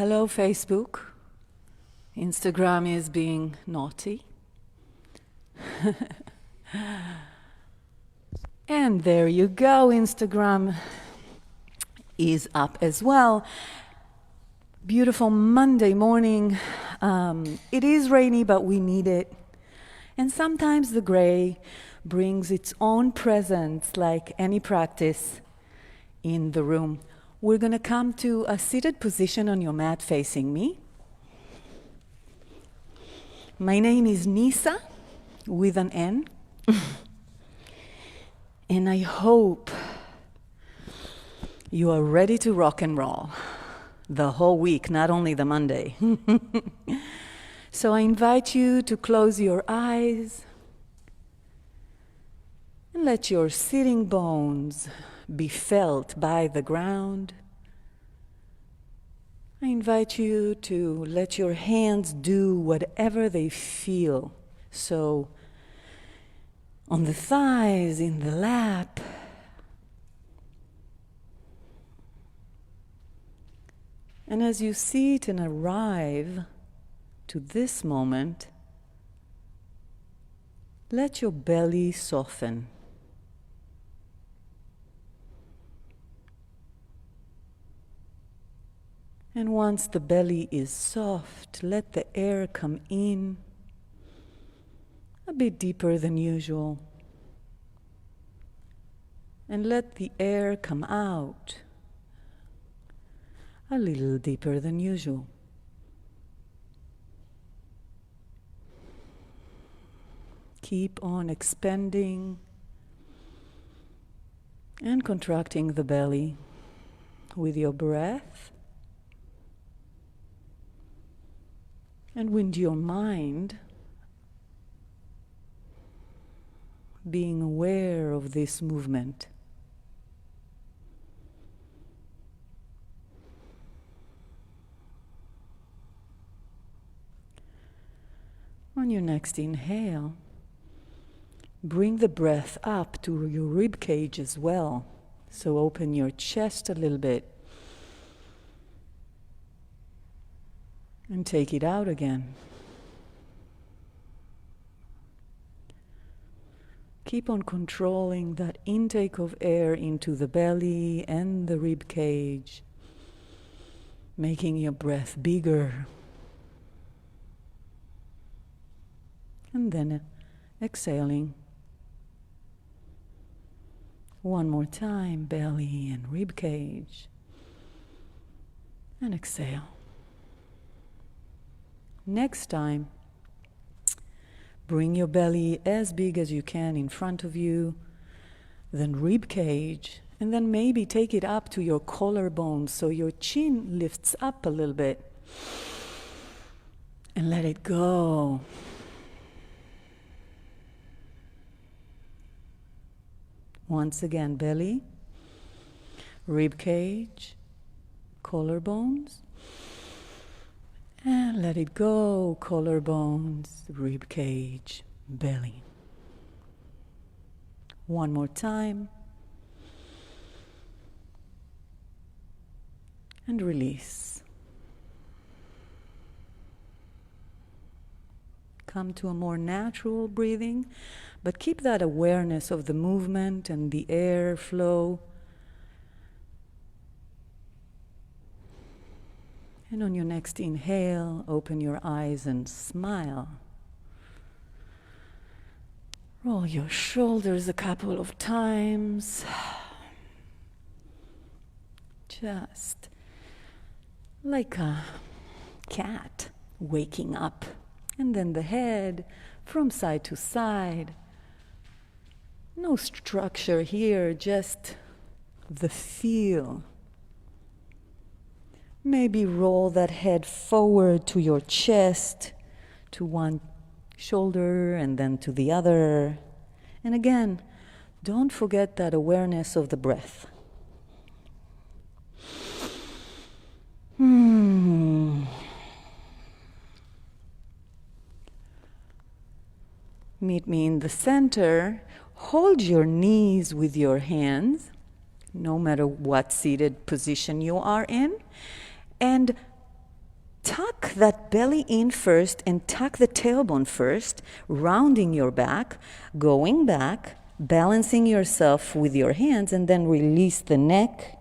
Hello, Facebook. Instagram is being naughty. And there you go, Instagram is up as well. Beautiful Monday morning. It is rainy, but we need it. And sometimes the gray brings its own presence, like any practice in the room. We're going to come to a seated position on your mat facing me. My name is Nissa, with an N. And I hope you are ready to rock and roll the whole week, not only the Monday. So I invite you to close your eyes and let your sitting bones be felt by the ground. I invite you to let your hands do whatever they feel. So, on the thighs, in the lap. And as you sit and arrive to this moment, let your belly soften. And once the belly is soft, let the air come in a bit deeper than usual. And let the air come out a little deeper than usual. Keep on expanding and contracting the belly with your breath. And with your mind, being aware of this movement. On your next inhale, bring the breath up to your rib cage as well. So open your chest a little bit. And take it out again. Keep on controlling that intake of air into the belly and the rib cage, making your breath bigger. And then exhaling. One more time, belly and rib cage. And exhale. Next time, bring your belly as big as you can in front of you, then rib cage, and then maybe take it up to your collarbone so your chin lifts up a little bit. And let it go. Once again, belly, rib cage, collarbones. And let it go, collarbones, rib cage, belly. One more time. And release. Come to a more natural breathing, but keep that awareness of the movement and the air flow. And on your next inhale, open your eyes and smile. Roll your shoulders a couple of times. Just like a cat waking up. And then the head from side to side. No structure here, just the feel. Maybe roll that head forward to your chest, to one shoulder and then to the other. And again, don't forget that awareness of the breath. Meet me in the center. Hold your knees with your hands, no matter what seated position you are in. And Tuck that belly in first and tuck the tailbone first, rounding your back, going back, balancing yourself with your hands, and then release the neck.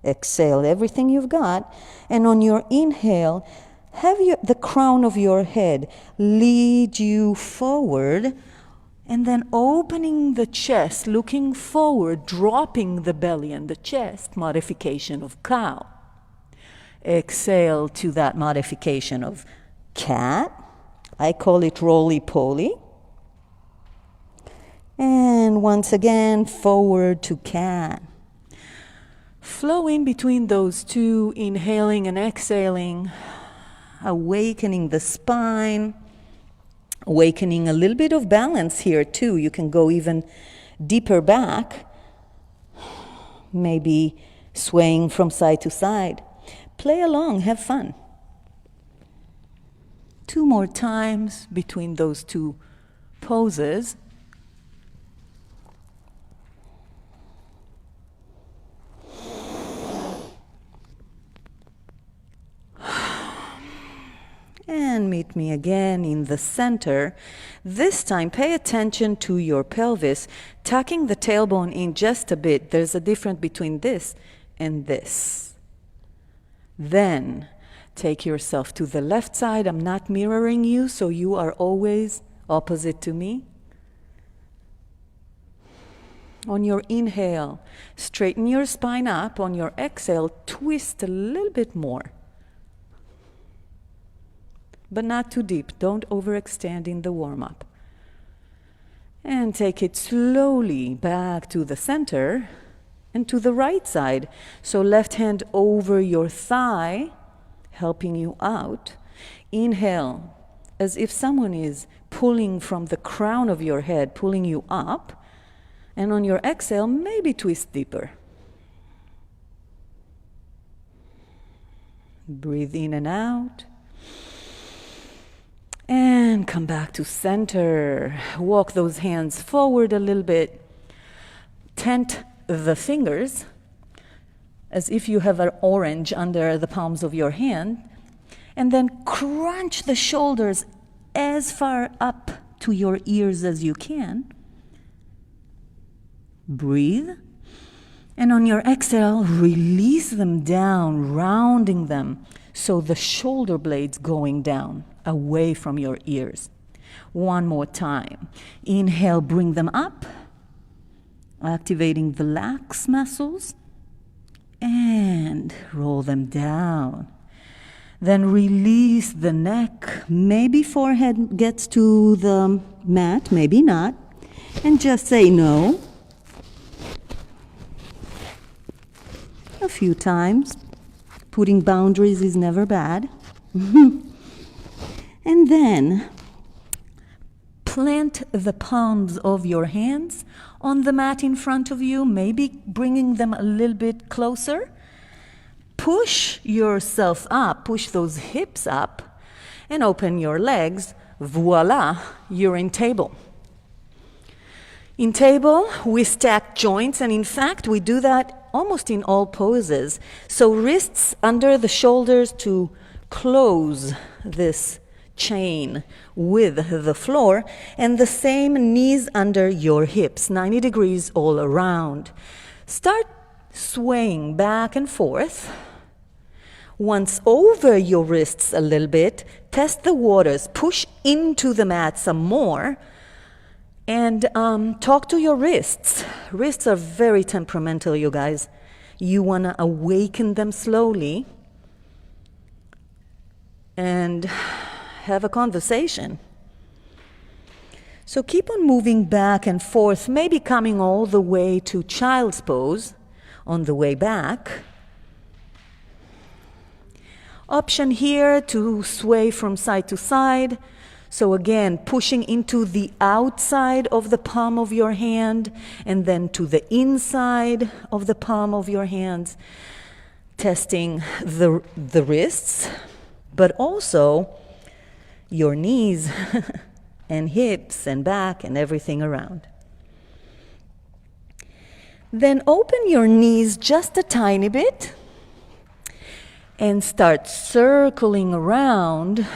Exhale everything you've got. And on your inhale, have the crown of your head lead you forward, and then opening the chest, looking forward, dropping the belly and the chest, modification of cow. Exhale to that modification of cat. I call it roly-poly. And once again, forward to cat. Flow in between those two, inhaling and exhaling, awakening the spine, awakening a little bit of balance here too. You can go even deeper back, maybe swaying from side to side. Play along, have fun. 2 more times between those two poses. And meet me again in the center. This time, pay attention to your pelvis, tucking the tailbone in just a bit. There's a difference between this and this. Then, take yourself to the left side. I'm not mirroring you, so you are always opposite to me. On your inhale, straighten your spine up. On your exhale, twist a little bit more. But not too deep. Don't overextend in the warm-up. And take it slowly back to the center and to the right side. So left hand over your thigh, helping you out. Inhale, as if someone is pulling from the crown of your head, pulling you up. And on your exhale, maybe twist deeper. Breathe in and out. And come back to center. Walk those hands forward a little bit. Tent the fingers as if you have an orange under the palms of your hand. And then crunch the shoulders as far up to your ears as you can. Breathe. And on your exhale, release them down, rounding them. So the shoulder blades going down, away from your ears. 1 more time. Inhale, bring them up, activating the lax muscles, and roll them down. Then release the neck. Maybe forehead gets to the mat, maybe not. And just say no. A few times. Putting boundaries is never bad. And then plant the palms of your hands on the mat in front of you, maybe bringing them a little bit closer. Push yourself up, push those hips up, and open your legs. Voila, you're in table. In table, we stack joints, and in fact, we do that almost in all poses. So wrists under the shoulders to close this chain with the floor, and the same knees under your hips, 90 degrees all around. Start swaying back and forth. Once over your wrists a little bit, test the waters, push into the mat some more, and talk to your wrists. Wrists are very temperamental, you guys. You want to awaken them slowly and have a conversation. So keep on moving back and forth, maybe coming all the way to child's pose on the way back. Option here to sway from side to side. So again, pushing into the outside of the palm of your hand and then to the inside of the palm of your hands, testing the wrists, but also your knees and hips and back and everything around. Then open your knees just a tiny bit And start circling around,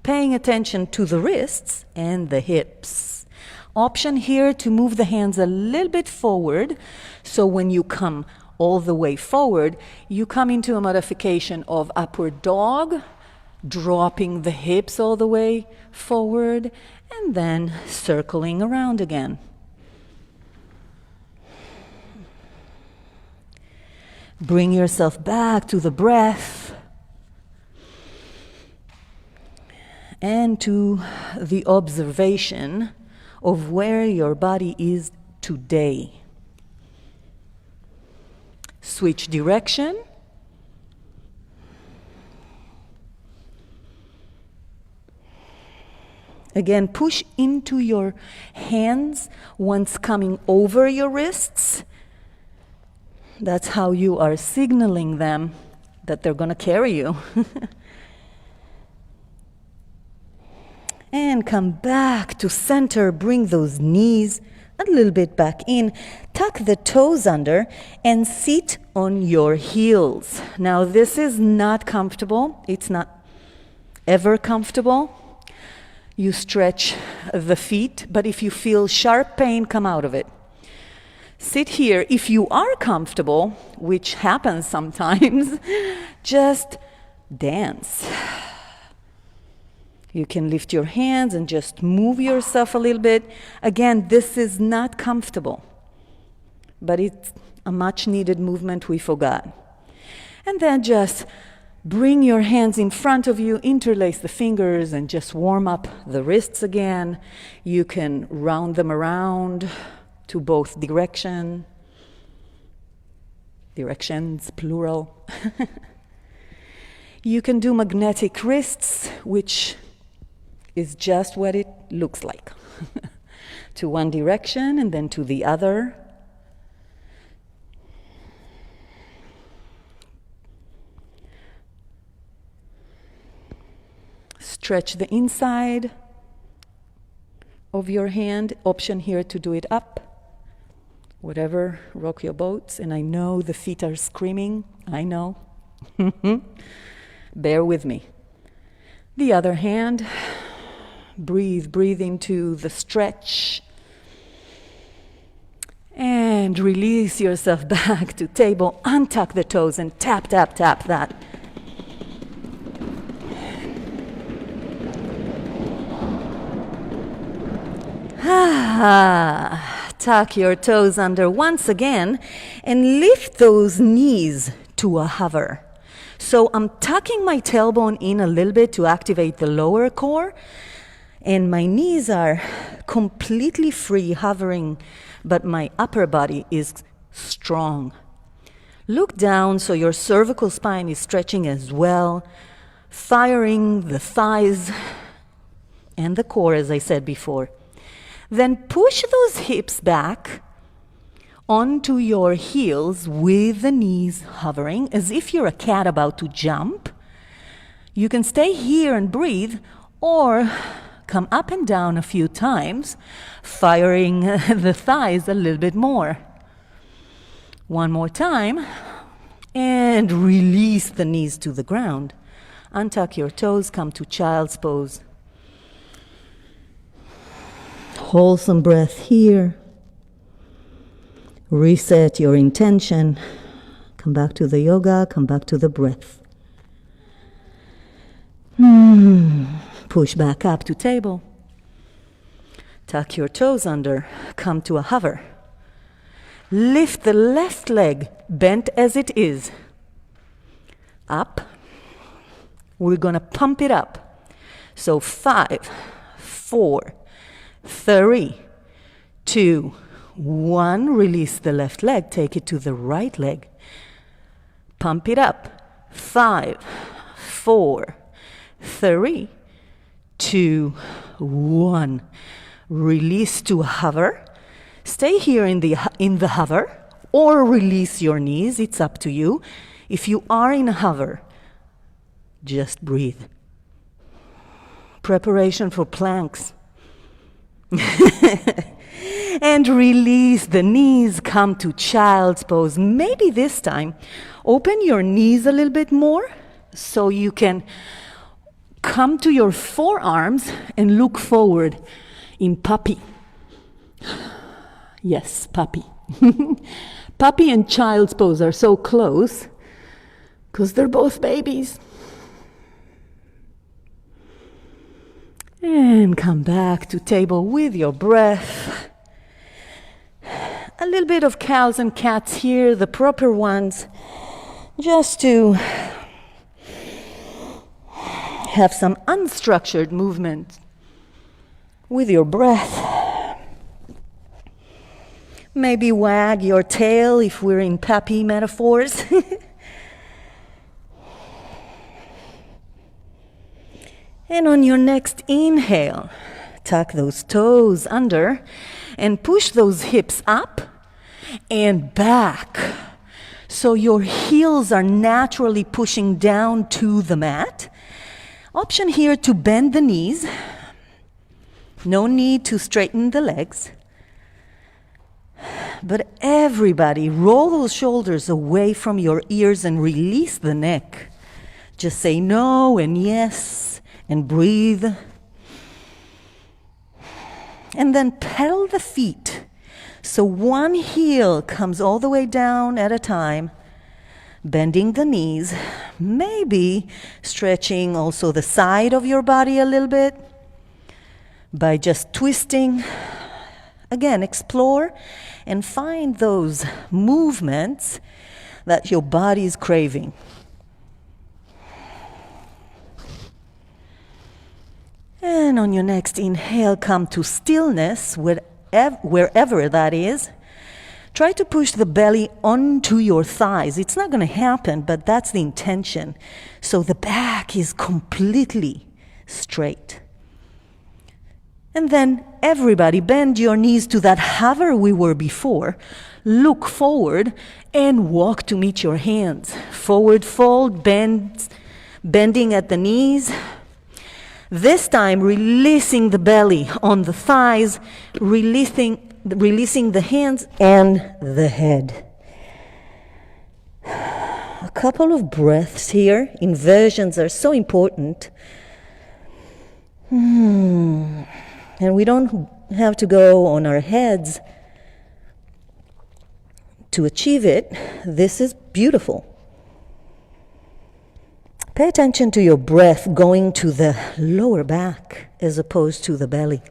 paying attention to the wrists and the hips. Option here to move the hands a little bit forward, so when you come all the way forward, you come into a modification of upward dog, dropping the hips all the way forward, and then circling around again. Bring yourself back to the breath and to the observation of where your body is today. Switch direction. Again, push into your hands once coming over your wrists. That's how you are signaling them that they're going to carry you. And come back to center. Bring those knees a little bit back in. Tuck the toes under and sit on your heels. Now, this is not comfortable. It's not ever comfortable. You stretch the feet, but if you feel sharp pain, come out of it. Sit here. If you are comfortable, which happens sometimes, just dance. You can lift your hands and just move yourself a little bit. Again, this is not comfortable, but it's a much needed movement we forgot. And then just bring your hands in front of you, interlace the fingers, and just warm up the wrists again. You can round them around to both directions, plural. You can do magnetic wrists, which is just what it looks like. To one direction and then to the other. Stretch the inside of your hand. Option here to do it up. Whatever, rock your boats. And I know the feet are screaming. I know. Bear with me. The other hand. Breathe into the stretch. And release yourself back to table. Untuck the toes and tap, tap, tap that. Tuck your toes under once again and lift those knees to a hover. So I'm tucking my tailbone in a little bit to activate the lower core, and my knees are completely free, hovering, but my upper body is strong. Look down so your cervical spine is stretching as well, firing the thighs and the core, as I said before. Then push those hips back onto your heels with the knees hovering, as if you're a cat about to jump. You can stay here and breathe, or come up and down a few times, firing the thighs a little bit more. One more time, and release the knees to the ground. Untuck your toes, come to child's pose. Hold some breath here. Reset your intention. Come back to the yoga, come back to the breath. Push back up to table. Tuck your toes under. Come to a hover. Lift the left leg, bent as it is. Up. We're going to pump it up. So 5, 4, 3, 2, 1. Release the left leg. Take it to the right leg. Pump it up. 5, 4, 3, 2, 1. Release to hover. Stay here in the hover, or release your knees. It's up to you. If you are in a hover, just breathe. Preparation for planks. And release the knees, come to child's pose. Maybe this time, open your knees a little bit more so you can come to your forearms and look forward in puppy. Yes, puppy. Puppy and child's pose are so close because they're both babies. And come back to table with your breath. A little bit of cows and cats here, the proper ones, just to have some unstructured movement with your breath. Maybe wag your tail if we're in puppy metaphors. And on your next inhale, tuck those toes under and push those hips up and back. So your heels are naturally pushing down to the mat. Option here to bend the knees. No need to straighten the legs. But everybody, roll those shoulders away from your ears and release the neck. Just say no and yes. And breathe. And then pedal the feet. So one heel comes all the way down at a time, bending the knees, maybe stretching also the side of your body a little bit by just twisting. Again, explore and find those movements that your body is craving. And on your next inhale, come to stillness, wherever that is. Try to push the belly onto your thighs. It's not going to happen, but that's the intention. So the back is completely straight. And then everybody bend your knees to that hover we were before. Look forward and walk to meet your hands. Forward fold, bending at the knees. This time, releasing the belly on the thighs, releasing the hands and the head. A couple of breaths here. Inversions are so important. And we don't have to go on our heads to achieve it. This is beautiful. Pay attention to your breath going to the lower back as opposed to the belly.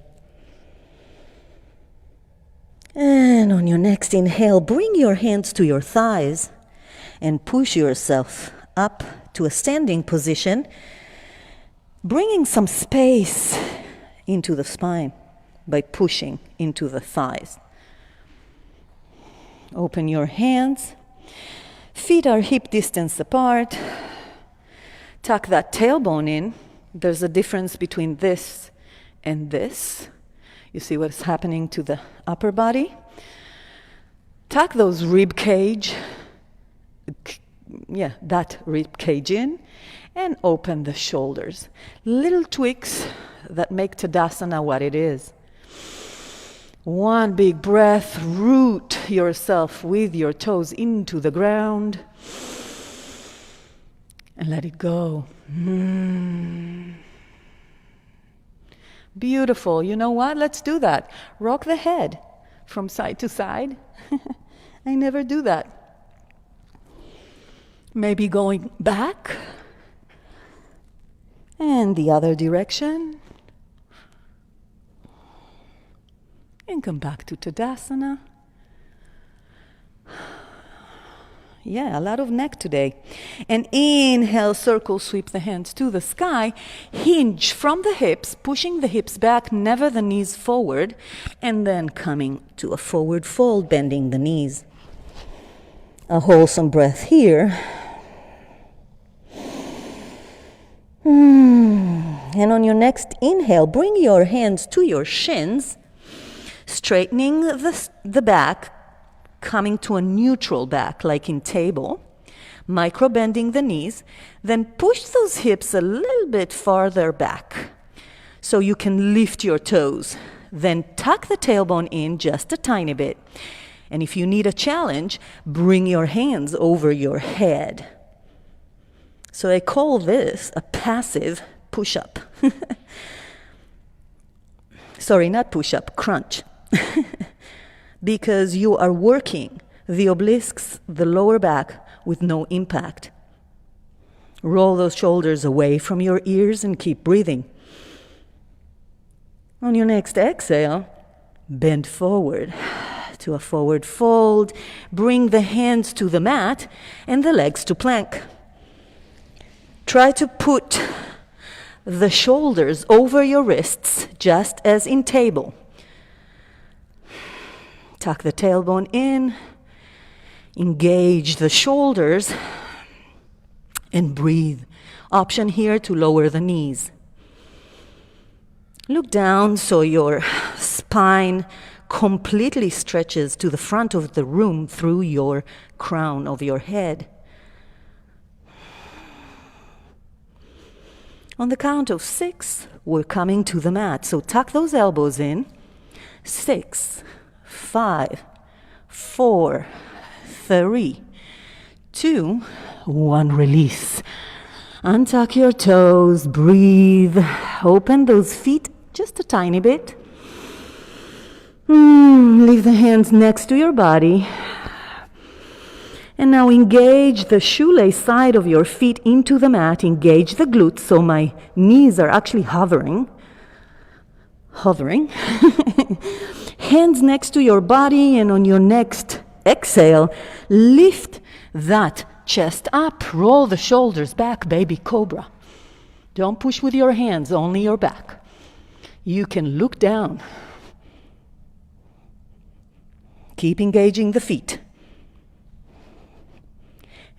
And on your next inhale, bring your hands to your thighs and push yourself up to a standing position, bringing some space into the spine by pushing into the thighs. Open your hands. Feet are hip distance apart. Tuck that tailbone in. There's a difference between this and this. You see what's happening to the upper body? Tuck those rib cage, that rib cage in, and open the shoulders. Little tweaks that make Tadasana what it is. One big breath, root yourself with your toes into the ground. And let it go. Beautiful. You know what? Let's do that. Rock the head from side to side. I never do that. Maybe going back. And the other direction. And come back to Tadasana. Yeah, a lot of neck today. And inhale, circle, sweep the hands to the sky. Hinge from the hips, pushing the hips back, never the knees forward. And then coming to a forward fold, bending the knees. A wholesome breath here. And on your next inhale, bring your hands to your shins, straightening the back, coming to a neutral back, like in table, micro-bending the knees, then push those hips a little bit farther back so you can lift your toes. Then tuck the tailbone in just a tiny bit. And if you need a challenge, bring your hands over your head. So I call this a passive push-up. Sorry, not push-up, crunch. Because you are working the obliques, the lower back, with no impact. Roll those shoulders away from your ears and keep breathing. On your next exhale, bend forward to a forward fold. Bring the hands to the mat and the legs to plank. Try to put the shoulders over your wrists, just as in table. Tuck the tailbone in, engage the shoulders, and breathe. Option here to lower the knees. Look down so your spine completely stretches to the front of the room through your crown of your head. On the count of 6, we're coming to the mat. So tuck those elbows in. 6, 5, 4, 3, 2, 1. Release. Untuck your toes. Breathe. Open those feet just a tiny bit. Leave the hands next to your body. And now engage the shoelace side of your feet into the mat. Engage the glutes so my knees are actually hovering. Hands next to your body, and on your next exhale, lift that chest up. Roll the shoulders back, baby cobra. Don't push with your hands, only your back. You can look down. Keep engaging the feet.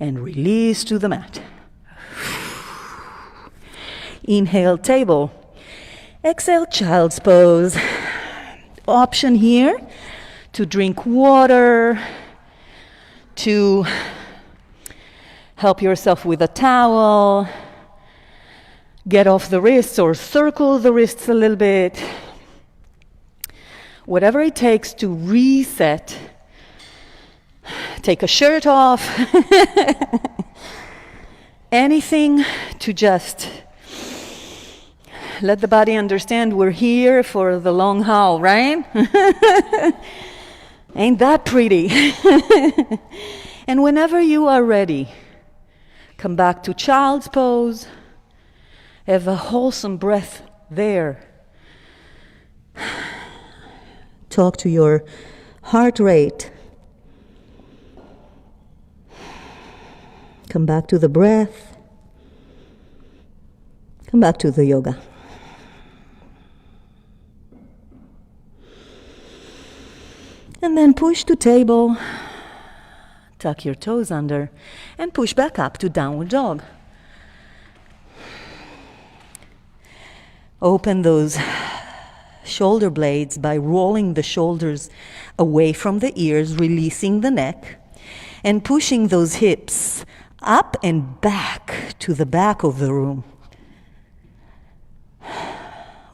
And release to the mat. Inhale, table. Exhale, child's pose. Option here to drink water, to help yourself with a towel, get off the wrists or circle the wrists a little bit. Whatever it takes to reset. Take a shirt off. Anything to just let the body understand we're here for the long haul, right? Ain't that pretty? And whenever you are ready, come back to child's pose. Have a wholesome breath there. Talk to your heart rate. Come back to the breath. Come back to the yoga. And then push to table. Tuck your toes under and push back up to downward dog. Open those shoulder blades by rolling the shoulders away from the ears, releasing the neck, and pushing those hips up and back to the back of the room.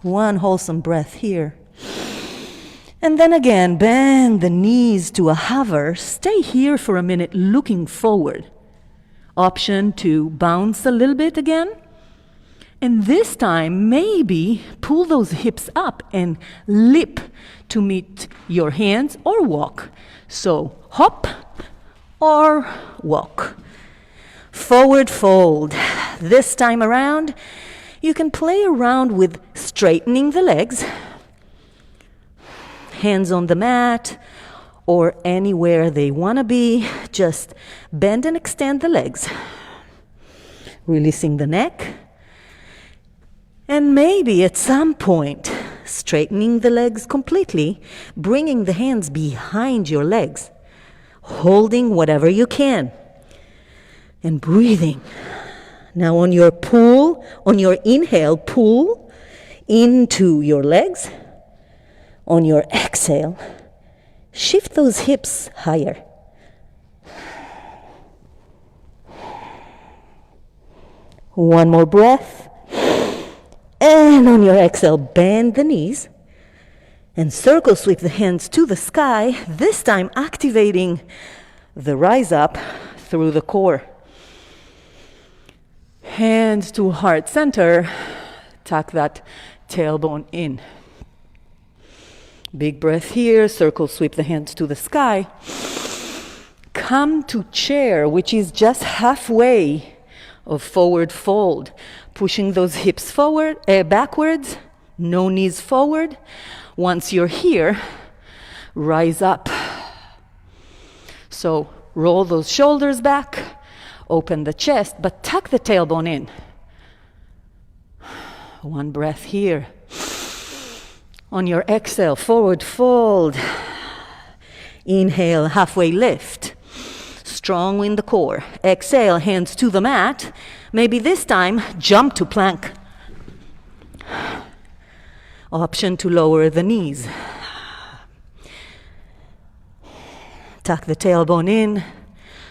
One wholesome breath here. And then again, bend the knees to a hover. Stay here for a minute looking forward. Option to bounce a little bit again. And this time, maybe pull those hips up and lip to meet your hands or walk. So hop or walk. Forward fold. This time around, you can play around with straightening the legs. Hands on the mat or anywhere they want to be. Just bend and extend the legs. Releasing the neck. And maybe at some point, straightening the legs completely, bringing the hands behind your legs, holding whatever you can, and breathing. Now on your pull, on your inhale, pull into your legs. On your exhale, shift those hips higher. One more breath. And on your exhale, bend the knees And circle sweep the hands to the sky, this time activating the rise up through the core. Hands to heart center, tuck that tailbone in. Big breath here, circle sweep the hands to the sky. Come to chair, which is just halfway of forward fold. Pushing those hips forward, backwards, no knees forward. Once you're here, rise up. So roll those shoulders back, open the chest, but tuck the tailbone in. One breath here. On your exhale, forward fold. Inhale, halfway lift. Strong in the core. Exhale, hands to the mat. Maybe this time, jump to plank. Option to lower the knees. Tuck the tailbone in.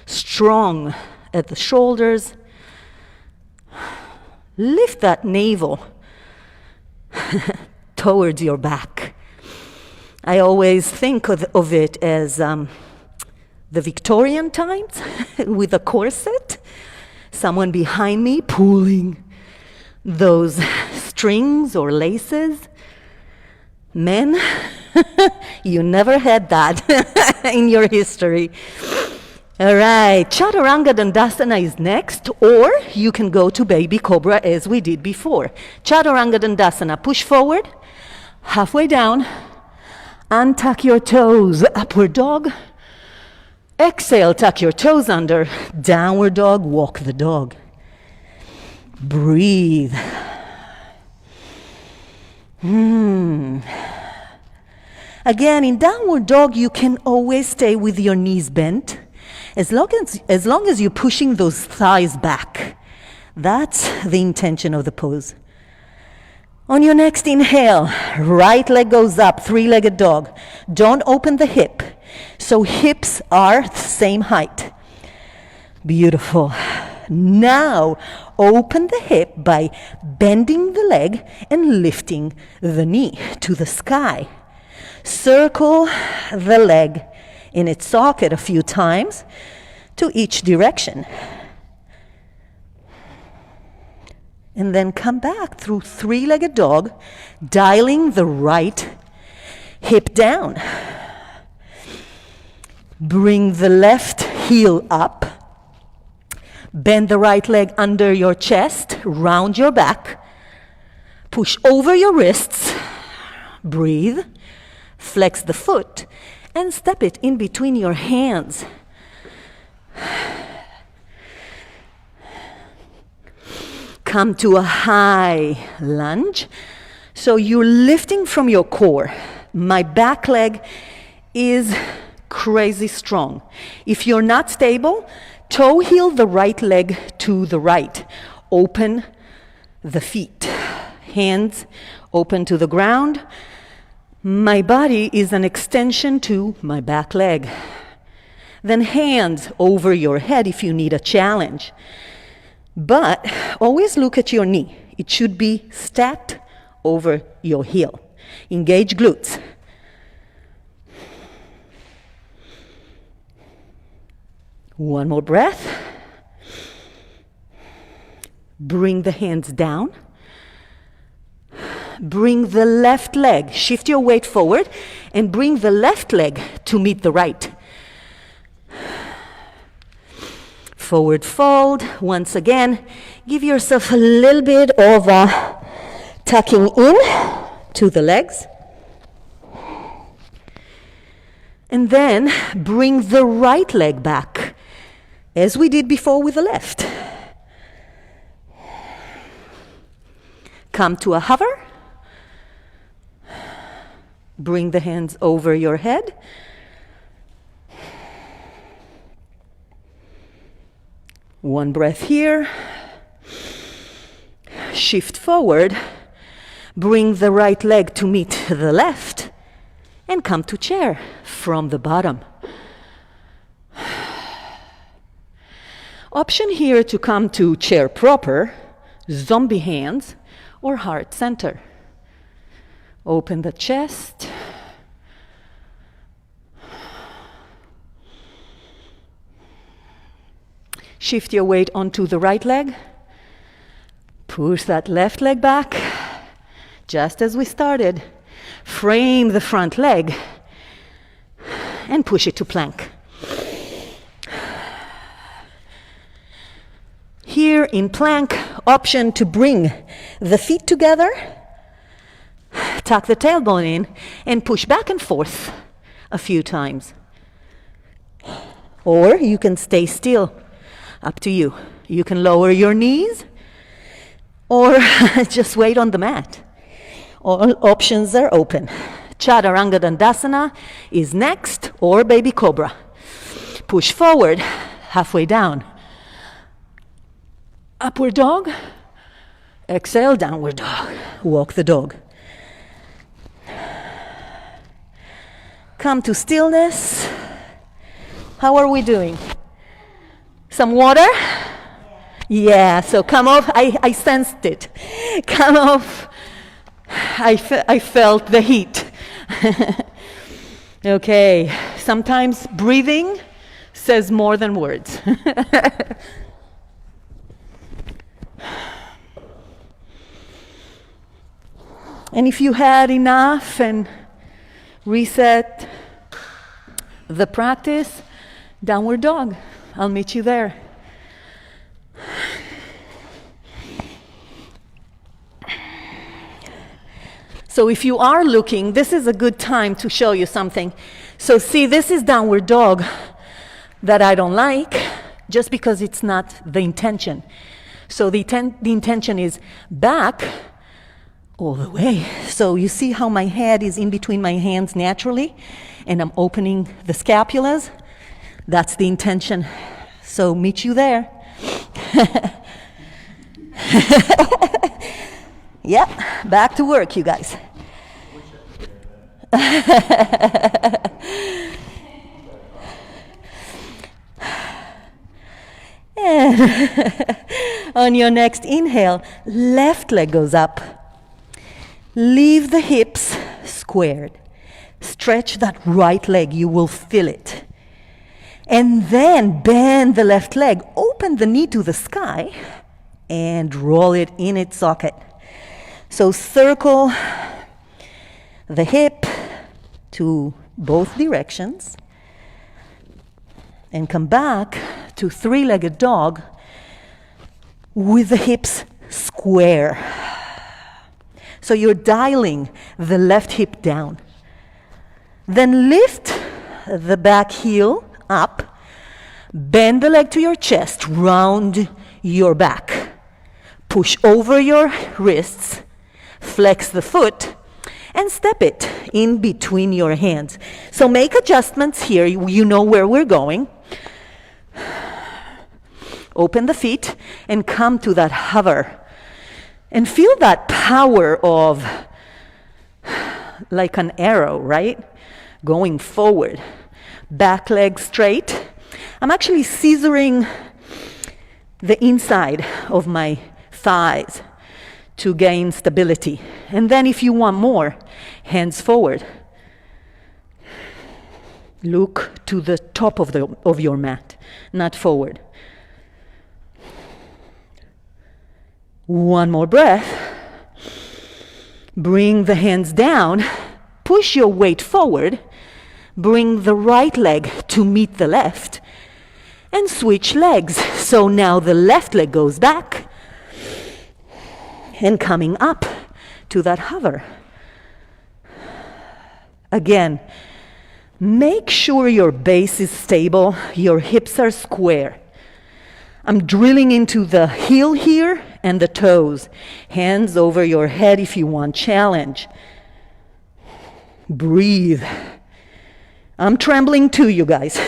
Strong at the shoulders. Lift that navel towards your back. I always think of it as the Victorian times with a corset. Someone behind me pulling those strings or laces. Men, you never had that in your history. All right, Chaturanga Dandasana is next, or you can go to Baby Cobra as we did before. Chaturanga Dandasana, push forward, halfway down, untuck your toes, upward dog. Exhale, tuck your toes under, downward dog, walk the dog. Breathe. Again, in downward dog, you can always stay with your knees bent. As long as you're pushing those thighs back. That's the intention of the pose. On your next inhale, right leg goes up, three-legged dog. Don't open the hip. So hips are the same height. Beautiful. Now, open the hip by bending the leg and lifting the knee to the sky. Circle the leg in its socket a few times to each direction. And then come back through three-legged dog, dialing the right hip down. Bring the left heel up. Bend the right leg under your chest, round your back. Push over your wrists. Breathe. Flex the foot and step it in between your hands. Come to a high lunge. So you're lifting from your core. My back leg is crazy strong. If you're not stable, toe heel the right leg to the right. Open the feet. Hands open to the ground. My body is an extension to my back leg. Then hands over your head if you need a challenge. But always look at your knee. It should be stacked over your heel. Engage glutes. One more breath. Bring the hands down. Bring the left leg, shift your weight forward, and bring the left leg to meet the right. Forward fold. Once again, give yourself a little bit of a tucking in to the legs. And then bring the right leg back, as we did before with the left. Come to a hover. Bring the hands over your head. One breath here. Shift forward. Bring the right leg to meet the left. And come to chair from the bottom. Option here to come to chair proper, zombie hands, or heart center. Open the chest, Shift your weight onto the right leg. Push that left leg back, just as we started. Frame the front leg and push it to plank. Here in plank, option to bring the feet together, tuck the tailbone in, and push back and forth a few times. Or you can stay still, up to you. You can lower your knees, or just wait on the mat. All options are open. Chaturanga Dandasana is next, or baby cobra. Push forward, halfway down. Upward dog. Exhale, downward dog. Walk the dog. Come to stillness. How are we doing? Some water? Yeah, so come off. I sensed it. Come off. I felt the heat. Okay, sometimes breathing says more than words. And if you had enough and reset the practice, downward dog. I'll meet you there. So if you are looking, this is a good time to show you something. So see, this is downward dog that I don't like, just because it's not the intention. So the intention is back all the way. So you see how my head is in between my hands naturally, and I'm opening the scapulas? That's the intention. So meet you there. Yeah, back to work, you guys. And on your next inhale, left leg goes up. Leave the hips squared. Stretch that right leg, you will feel it. And then bend the left leg, open the knee to the sky, and roll it in its socket. So circle the hip to both directions, and come back to three-legged dog with the hips square. So you're dialing the left hip down. Then lift the back heel up, bend the leg to your chest, round your back. Push over your wrists, flex the foot, and step it in between your hands. So make adjustments here, you know where we're going. Open the feet and come to that hover. And feel that power of, like an arrow, right? Going forward. Back leg straight. I'm actually scissoring the inside of my thighs to gain stability. And then if you want more, hands forward. Look to the top of your mat, not forward. One more breath. Bring the hands down. Push your weight forward. Bring the right leg to meet the left. And switch legs. So now the left leg goes back. And coming up to that hover. Again, make sure your base is stable. Your hips are square. I'm drilling into the heel here and the toes. Hands over your head if you want challenge. Breathe. I'm trembling too, you guys.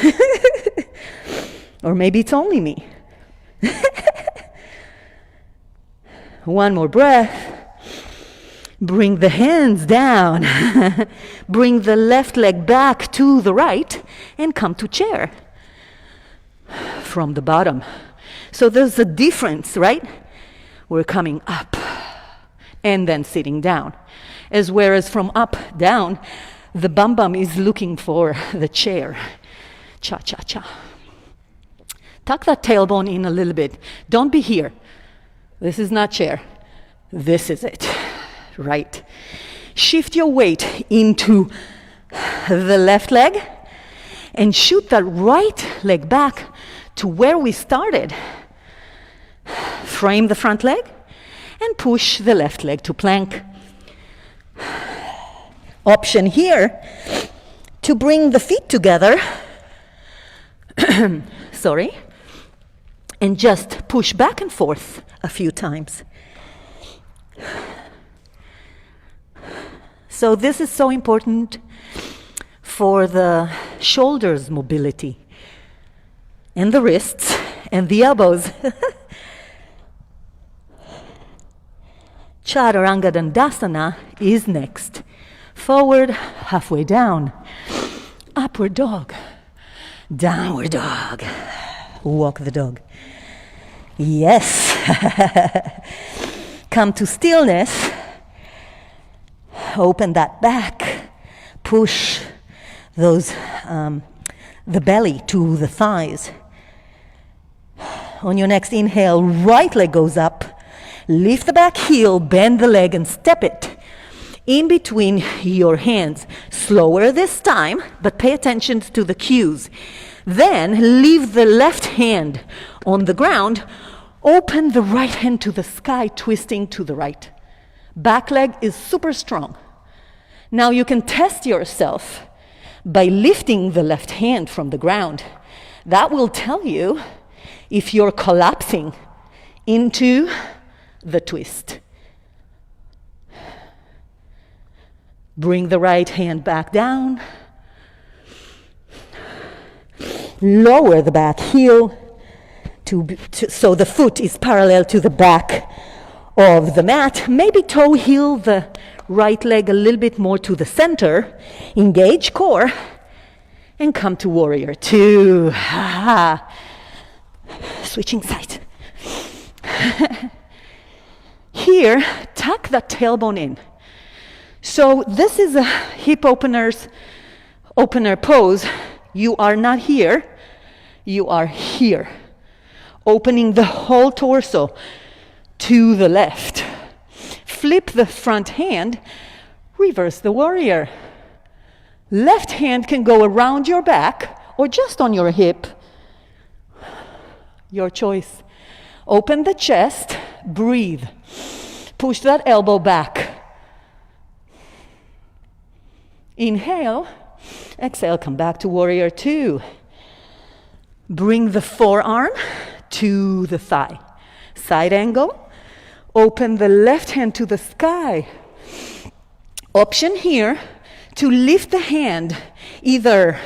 Or maybe it's only me. One more breath. Bring the hands down. Bring the left leg back to the right and come to chair from the bottom. So there's a difference, right? We're coming up and then sitting down. Whereas from up, down, the bum is looking for the chair. Cha-cha-cha. Tuck that tailbone in a little bit. Don't be here. This is not chair. This is it. Right. Shift your weight into the left leg and shoot that right leg back to where we started. Frame the front leg and push the left leg to plank. Option here to bring the feet together. Sorry. And just push back and forth a few times. So this is so important for the shoulders mobility and the wrists and the elbows. Chaturanga Dandasana is next. Forward, halfway down. Upward dog. Downward dog. Walk the dog. Yes. Come to stillness. Open that back. Push those the belly to the thighs. On your next inhale, right leg goes up. Lift the back heel, bend the leg and step it in between your hands. Slower this time, but pay attention to the cues. Then leave the left hand on the ground. Open the right hand to the sky, twisting to the right. Back leg is super strong. Now you can test yourself by lifting the left hand from the ground. That will tell you if you're collapsing into the twist. Bring the right hand back down. Lower the back heel so the foot is parallel to the back of the mat. Maybe toe heel the right leg a little bit more to the center. Engage core and come to warrior two. Switching sides. Here, tuck that tailbone in. So this is a hip opener pose. You are not here, you are here. Opening the whole torso to the left. Flip the front hand, reverse the warrior. Left hand can go around your back or just on your hip. Your choice. Open the chest, breathe. Push that elbow back. Inhale, exhale, come back to warrior two. Bring the forearm to the thigh. Side angle. Open the left hand to the sky. Option here to lift the hand either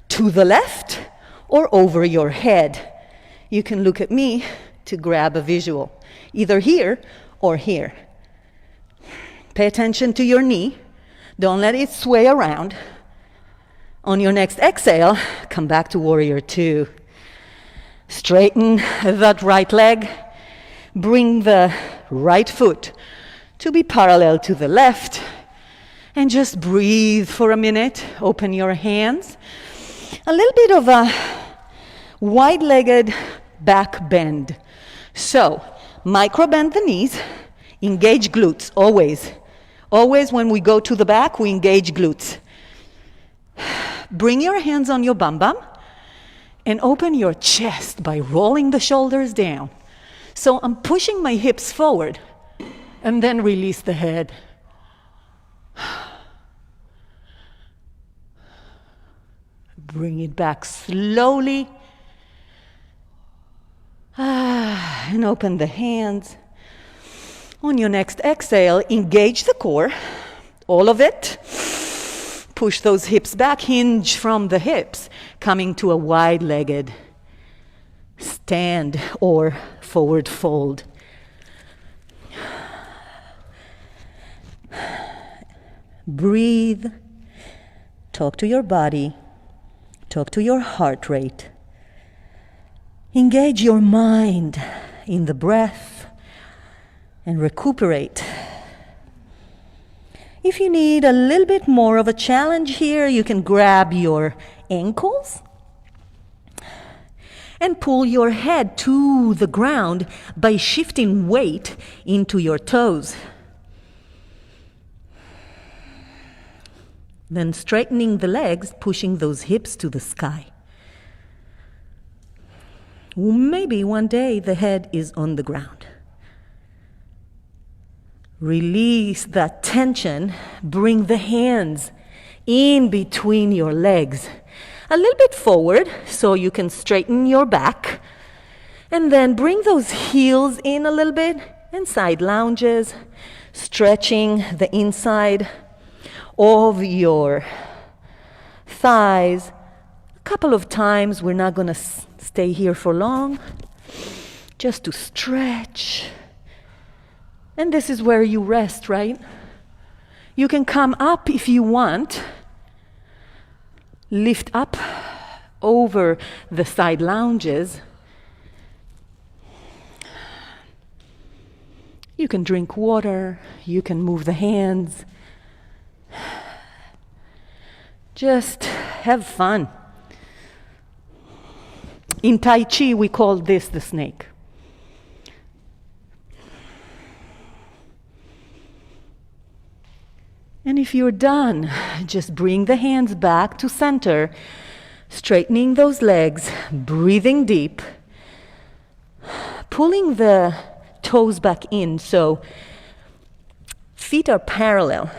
to the left or over your head. You can look at me to grab a visual, either here or here. Pay attention to your knee. Don't let it sway around. On your next exhale, come back to warrior two. Straighten that right leg. Bring the right foot to be parallel to the left. And just breathe for a minute. Open your hands. A little bit of a wide-legged back bend. So, micro bend the knees. Engage glutes, always. Always when we go to the back, we engage glutes. Bring your hands on your bum bum and open your chest by rolling the shoulders down. So I'm pushing my hips forward and then release the head. Bring it back slowly. And open the hands. On your next exhale, engage the core, all of it. Push those hips back, hinge from the hips, coming to a wide-legged stand or forward fold. Breathe. Talk to your body. Talk to your heart rate. Engage your mind in the breath and recuperate. If you need a little bit more of a challenge here, you can grab your ankles And pull your head to the ground by shifting weight into your toes. Then straightening the legs, pushing those hips to the sky. Maybe one day the head is on the ground. Release that tension. Bring the hands in between your legs. A little bit forward so you can straighten your back. And then bring those heels in a little bit and side lounges, stretching the inside of your thighs. A couple of times. We're not going to stay here for long. Just to stretch. And this is where you rest, right? You can come up if you want. Lift up over the side lounges. You can drink water. You can move the hands. Just have fun. In Tai Chi, we call this the snake. And if you're done, just bring the hands back to center, straightening those legs, breathing deep, pulling the toes back in so feet are parallel.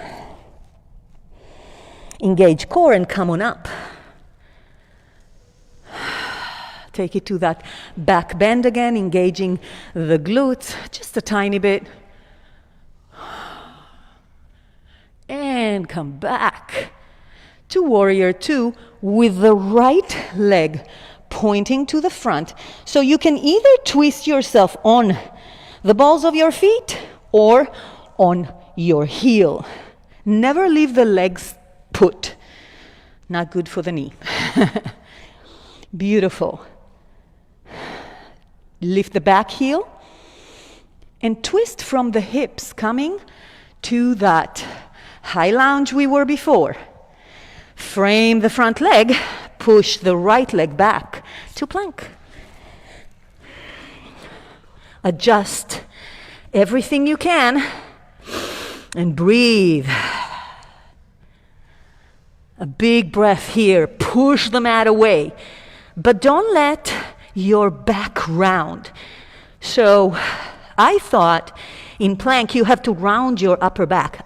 Engage core and come on up. Take it to that back bend again, engaging the glutes just a tiny bit. And come back to warrior two with the right leg pointing to the front. So you can either twist yourself on the balls of your feet or on your heel. Never leave the legs put. Not good for the knee. Beautiful. Lift the back heel and twist from the hips, coming to that high lunge we were before. Frame the front leg, push the right leg back to plank. Adjust everything you can and breathe. A big breath here. Push the mat away. But don't let your back round. So I thought in plank you have to round your upper back.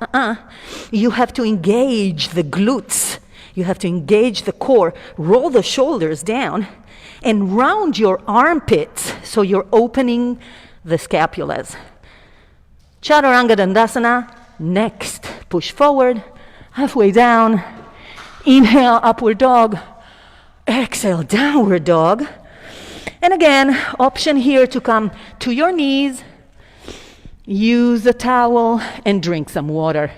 You have to engage the glutes. You have to engage the core. Roll the shoulders down and round your armpits so you're opening the scapulas. Chaturanga Dandasana. Next, push forward, halfway down. Inhale, upward dog. Exhale, downward dog. And again, option here to come to your knees. Use a towel and drink some water.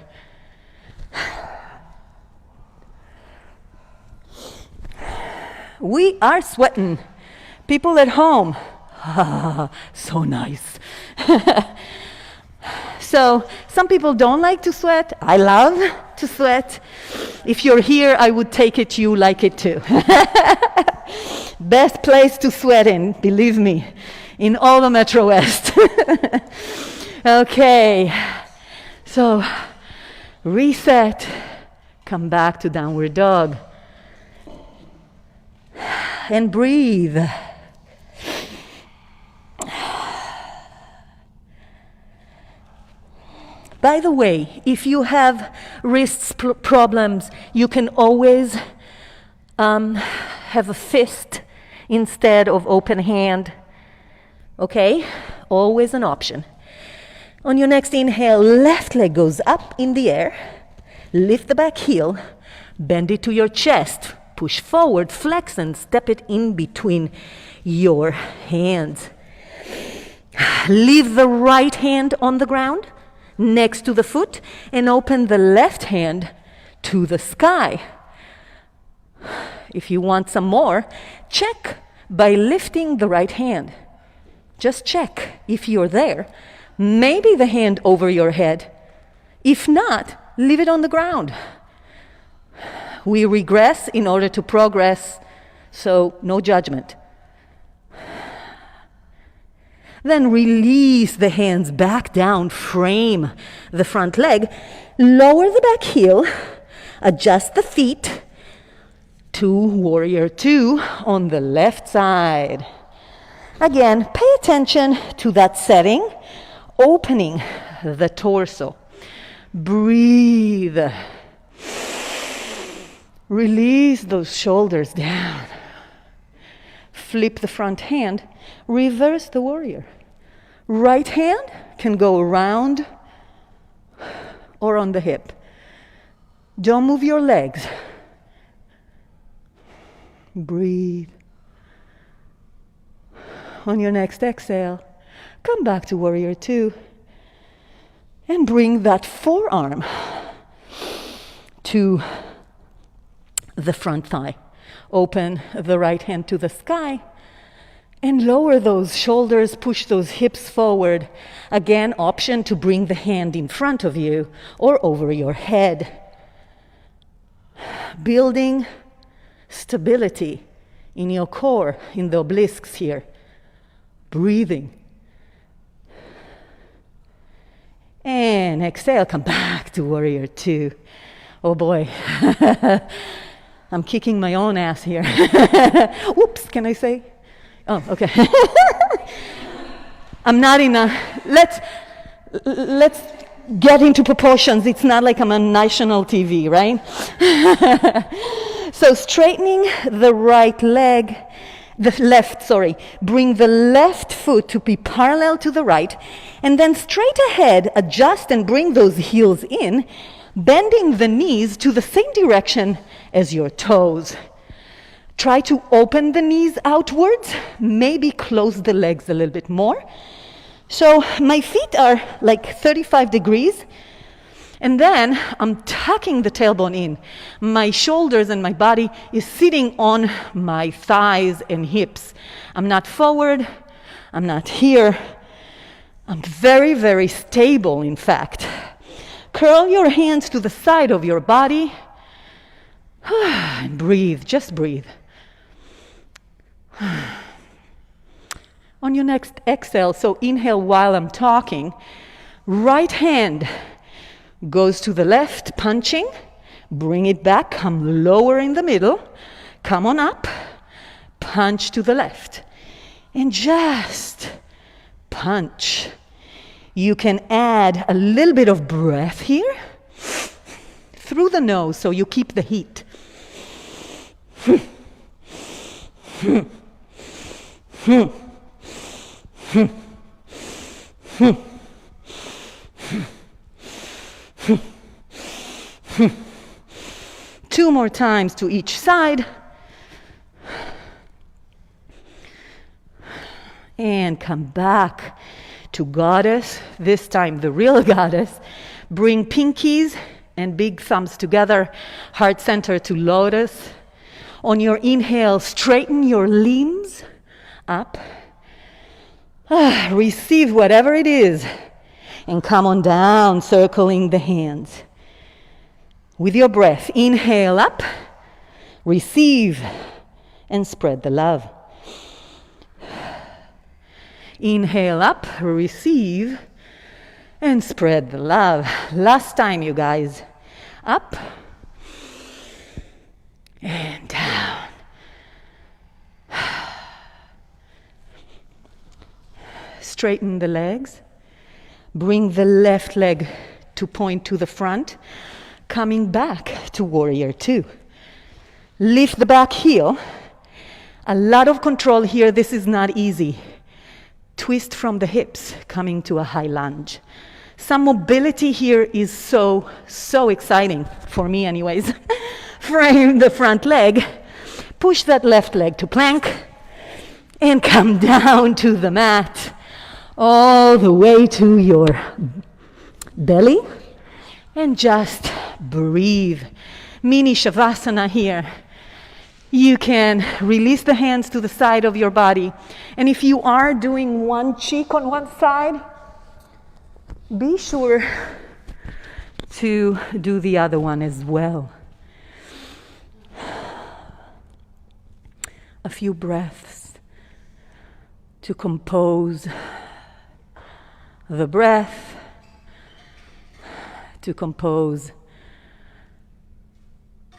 We are sweating. People at home. So nice. So some people don't like to sweat. I love to sweat. If you're here, I would take it you like it too. Best place to sweat in, believe me, in all the Metro West. Okay, so reset, come back to downward dog, and breathe. By the way, if you have wrist problems, you can always have a fist instead of open hand. Okay? Always an option. On your next inhale, left leg goes up in the air. Lift the back heel. Bend it to your chest. Push forward, flex, and step it in between your hands. Leave the right hand on the ground next to the foot and open the left hand to the sky. If you want some more, check by lifting the right hand. Just check if you're there. Maybe the hand over your head. If not, leave it on the ground. We regress in order to progress, so no judgment. Then release the hands back down, frame the front leg, lower the back heel, adjust the feet to warrior two on the left side. Again, pay attention to that setting, opening the torso. Breathe. Release those shoulders down. Flip the front hand, reverse the warrior. Right hand can go around or on the hip. Don't move your legs. Breathe. On your next exhale, come back to warrior two and bring that forearm to the front thigh. Open the right hand to the sky and lower those shoulders, push those hips forward. Again, option to bring the hand in front of you or over your head. Building stability in your core, in the obelisks here. Breathing. And exhale, come back to warrior two. Oh boy. I'm kicking my own ass here. Whoops, can I say? Oh, okay. I'm not in a, let's get into proportions. It's not like I'm on national TV, right? So straightening the right leg, bring the left foot to be parallel to the right, and then straight ahead, adjust and bring those heels in, bending the knees to the same direction as your toes. Try to open the knees outwards, maybe close the legs a little bit more. So my feet are like 35 degrees, and then I'm tucking the tailbone in. My shoulders and my body is sitting on my thighs and hips. I'm not forward, I'm not here. I'm very, very stable, in fact. Curl your hands to the side of your body and breathe, just breathe. On your next exhale, so inhale while I'm talking, right hand goes to the left, punching, bring it back, come lower in the middle, come on up, punch to the left, and just punch. You can add a little bit of breath here through the nose so you keep the heat. 2 more times to each side. And come back to goddess, this time the real goddess. Bring pinkies and big thumbs together, heart center to lotus. On your inhale, straighten your limbs up. Receive whatever it is and come on down, circling the hands. With your breath, inhale up, receive, and spread the love. Inhale up, receive, and spread the love. Last time, you guys. Up and down. Straighten the legs. Bring the left leg to point to the front. Coming back to warrior two. Lift the back heel. A lot of control here. This is not easy. Twist from the hips, coming to a high lunge. Some mobility here is so exciting, for me anyways. Frame the front leg, push that left leg to plank, and come down to the mat, all the way to your belly, and just breathe. Mini Shavasana here. You can release the hands to the side of your body. And if you are doing one cheek on one side, be sure to do the other one as well. A few breaths to compose the breath, to compose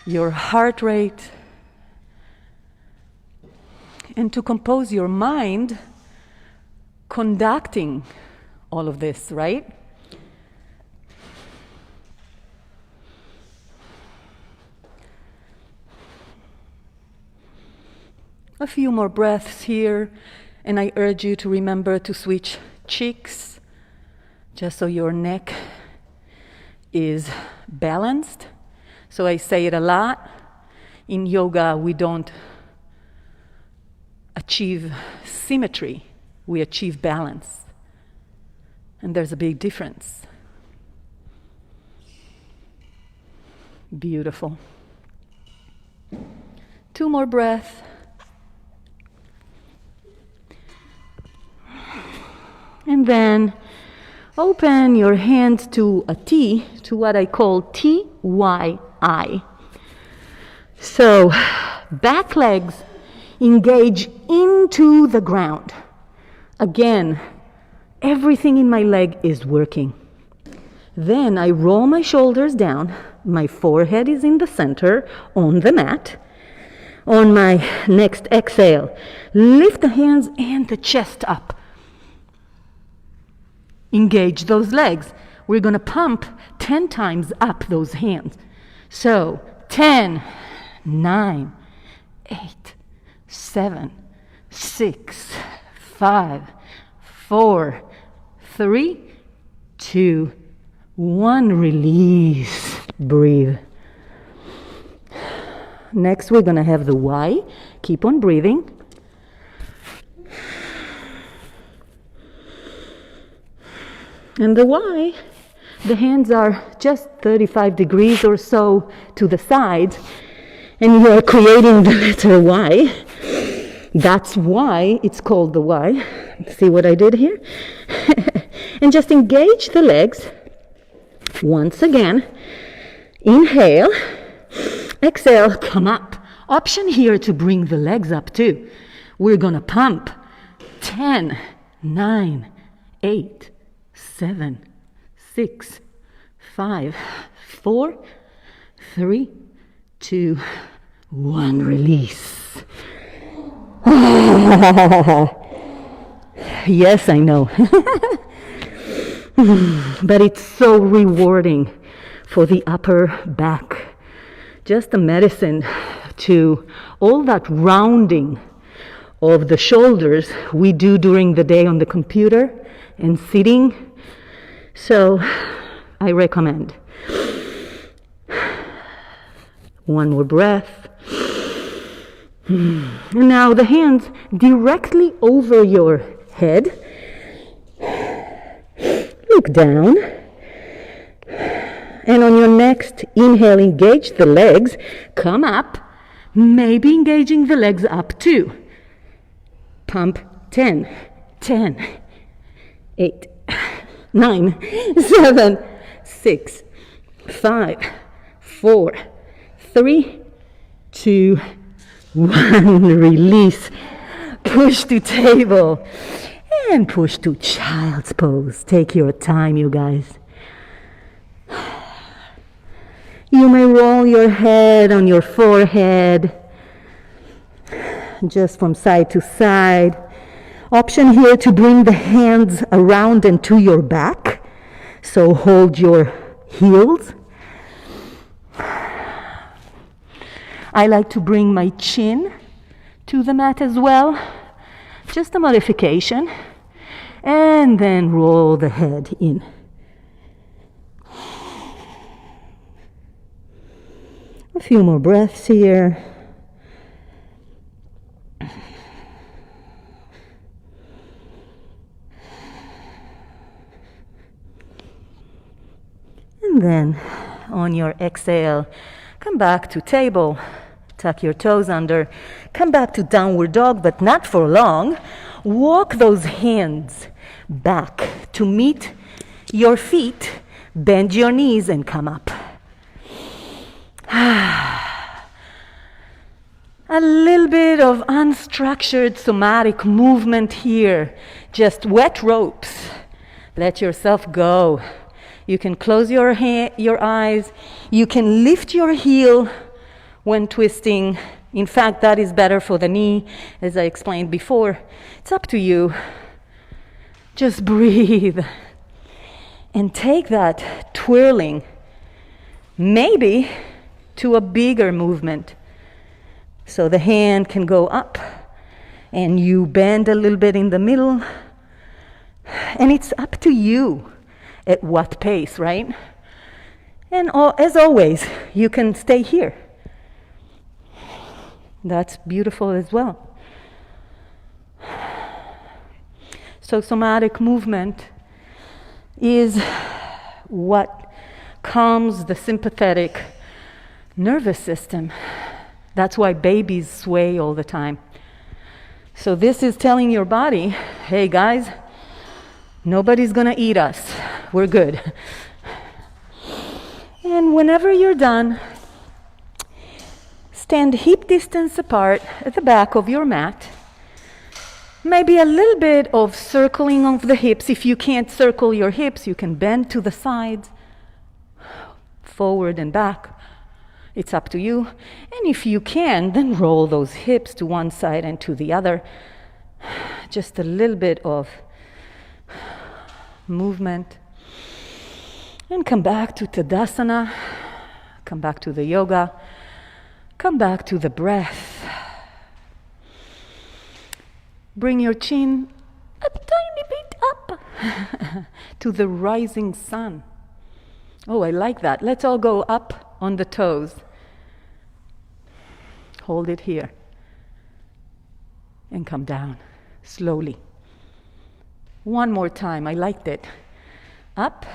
your heart rate, and to compose your mind conducting all of this, right? A few more breaths here, and I urge you to remember to switch cheeks, just so your neck is balanced. So I say it a lot. In yoga, we don't achieve symmetry, we achieve balance. And there's a big difference. Beautiful. 2 more breaths. And then open your hands to a T, to what I call TYI. So, back legs engage into the ground. Again, everything in my leg is working. Then I roll my shoulders down. My forehead is in the center on the mat. On my next exhale, lift the hands and the chest up. Engage those legs. We're going to pump 10 times up those hands. So 10, 9, 8, 7, 6, 5, 4, 3, 2, 1. Release. Breathe. Next, we're going to have the Y. Keep on breathing. And the Y, the hands are just 35 degrees or so to the sides, and you're creating the letter Y. That's why it's called the Y. See what I did here? And just engage the legs. Once again, inhale, exhale, come up. Option here to bring the legs up too. We're gonna pump 10, 9, 8, 7, 6, 5, 4, 3, 2, 1. Release. Yes, I know. But it's so rewarding for the upper back. Just a medicine to all that rounding of the shoulders we do during the day on the computer and sitting. So I recommend. 1 more breath. And now the hands directly over your head. Look down. And on your next inhale, engage the legs. Come up. Maybe engaging the legs up too. Pump 10, 10, 8, 9, 7, 6, 5, 4, 3, 2, 1. Release. Push to table. And push to child's pose. Take your time, you guys. You may roll your head on your forehead, just from side to side. Option here to bring the hands around and to your back. So hold your heels. I like to bring my chin to the mat as well. Just a modification. And then roll the head in. A few more breaths here. And then on your exhale, come back to table. Tuck your toes under. Come back to downward dog, but not for long. Walk those hands back to meet your feet. Bend your knees and come up. A little bit of unstructured somatic movement here. Just wet ropes. Let yourself go. You can close your eyes. You can lift your heel when twisting. In fact, that is better for the knee, as I explained before. It's up to you. Just breathe. And take that twirling, maybe to a bigger movement. So the hand can go up, and you bend a little bit in the middle. And it's up to you at what pace, right? And as always, you can stay here. That's beautiful as well. So somatic movement is what calms the sympathetic nervous system. That's why babies sway all the time. So this is telling your body, hey guys, nobody's gonna eat us. We're good. And whenever you're done, stand hip distance apart at the back of your mat. Maybe a little bit of circling of the hips. If you can't circle your hips, you can bend to the sides, forward and back. It's up to you. And if you can, then roll those hips to one side and to the other. Just a little bit of movement. And come back to Tadasana. Come back to the yoga. Come back to the breath. Bring your chin a tiny bit up to the rising sun. Oh, I like that. Let's all go up on the toes. Hold it here. And come down slowly. One more time. I liked it. Up.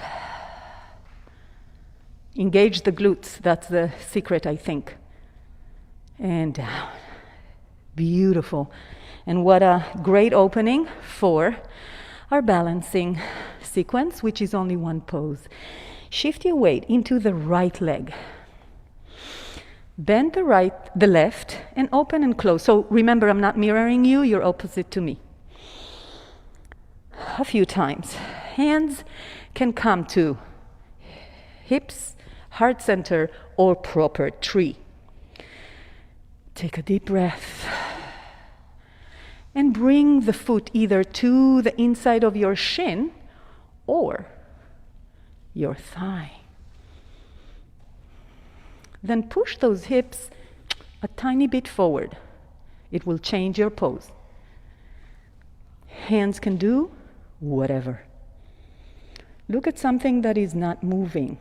Engage the glutes. That's the secret, I think. And down. Beautiful. And what a great opening for our balancing sequence, which is only one pose. Shift your weight into the right leg. Bend the left, and open and close. So remember, I'm not mirroring you, you're opposite to me. A few times. Hands can come to hips, heart center, or proper tree. Take a deep breath. And bring the foot either to the inside of your shin or your thigh. Then push those hips a tiny bit forward. It will change your pose. Hands can do whatever. Look at something that is not moving.